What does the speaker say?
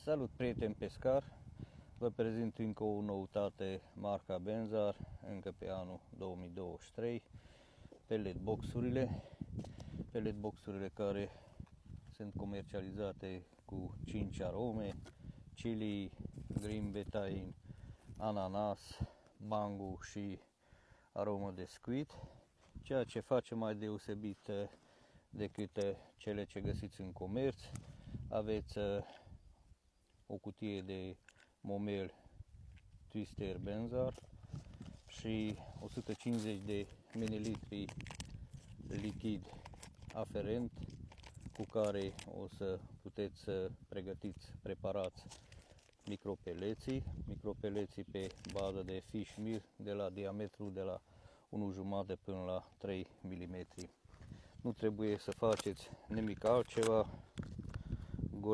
Salut, prieteni pescar! Vă prezint încă o noutate, marca Benzar, încă pe anul 2023, pellet boxurile care sunt comercializate cu 5 arome: chili, green betain, ananas, mango și aromă de squid, ceea ce face mai deosebit decât cele ce găsiți în comerț. Aveți o cutie de momel Twister Benzar și 150 de ml lichid aferent, cu care o să puteți să pregătiți, preparați micropeleții pe bază de fish meal de la diametru de la 1,5 până la 3 mm. Nu trebuie să faceți nimic altceva